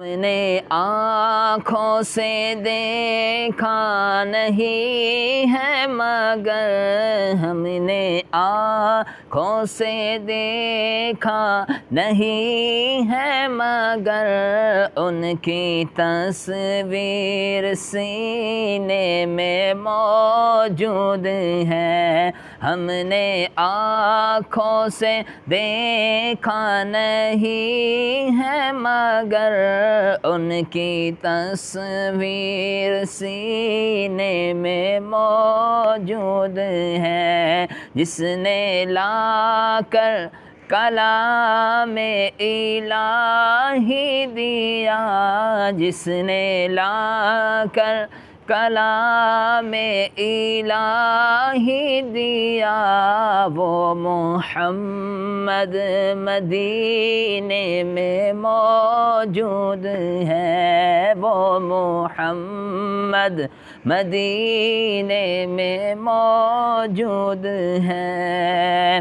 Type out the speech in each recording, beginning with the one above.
ہم نے آنکھوں سے دیکھا نہیں ہے مگر ہم نے آنکھوں سے دیکھا نہیں ہے مگر ان کی تصویر سینے میں موجود ہے. ہم نے آنکھوں سے دیکھا نہیں ہے مگر ان کی تصویر سینے میں موجود ہے. جس نے لا کر کلام الہی دیا, جس نے لا کر کلام الہی دیا, وہ محمد مدینے میں موجود ہے. وہ محمد مدینے میں موجود ہے.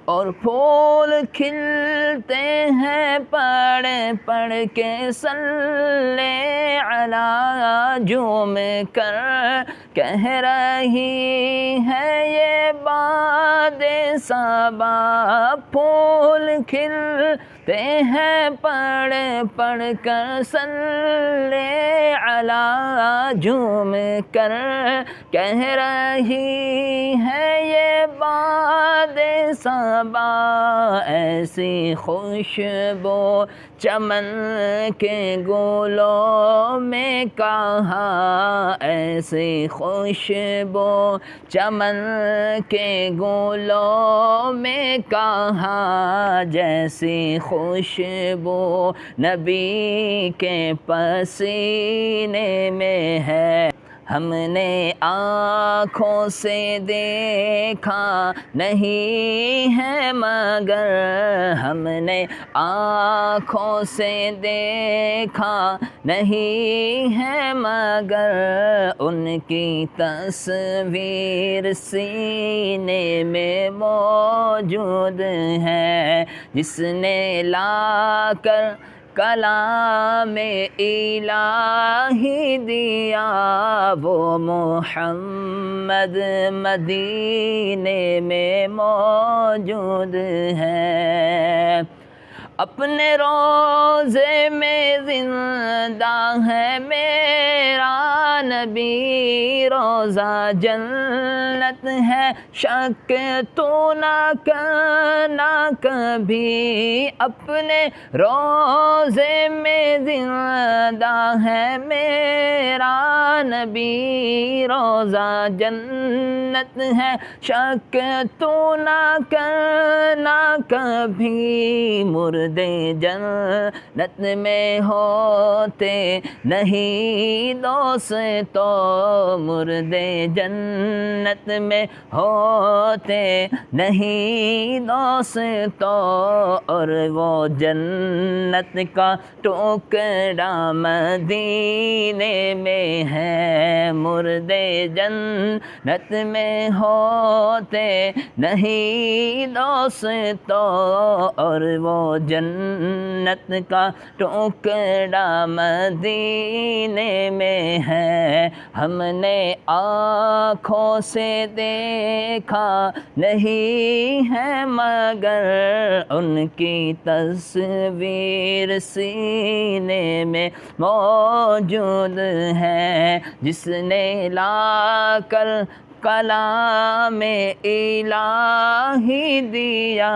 اور پھول کھلتے ہیں پڑھ پڑھ کے صلی علی, جھوم کر کہہ رہی ہے یہ باد صبا. پھول کھلتے ہیں پڑھ پڑھ کر صلی علی, جھوم کر کہہ رہی ہے یہ باد صبا. ایسی خوشبو چمن کے گلوں میں کہاں, ایسی خوشبو چمن کے گلوں میں کہاں, جیسی خوشبو نبی کے پسینے میں ہے. ہم نے آنکھوں سے دیکھا نہیں ہے مگر ہم نے آنکھوں سے دیکھا نہیں ہے مگر ان کی تصویر سینے میں موجود ہے. جس نے لا کر کلام الہی دیا, وہ محمد مدینے میں موجود ہے. اپنے روضے میں زندہ ہے میرا نبی, روضہ جنت ہے شک تو نہ کرنا کبھی. اپنے روضے میں زندہ ہے میرا نبی, روضہ جنت ہے شک تو نہ کرنا کبھی. مردے جنت میں ہوتے نہیں دوستو, مردے جنت میں ہوتے نہیں دوستو, اور وہ جنت کا ٹکڑا مدینے میں ہے. مردے جنت میں ہوتے نہیں دوستو, اور وہ جنت کا ٹکڑا مدینے میں ہے. ہم نے آنکھوں سے دیکھا نہیں ہے مگر ان کی تصویر سینے میں موجود ہے. جس نے لا کر کلام الہی دیا,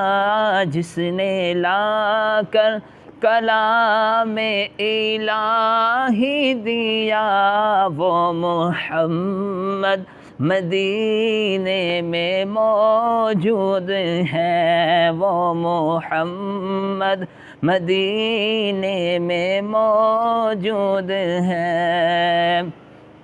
جس نے لا کر کلام الہی دیا, وہ محمد مدینے میں موجود ہے. وہ محمد مدینے میں موجود ہے.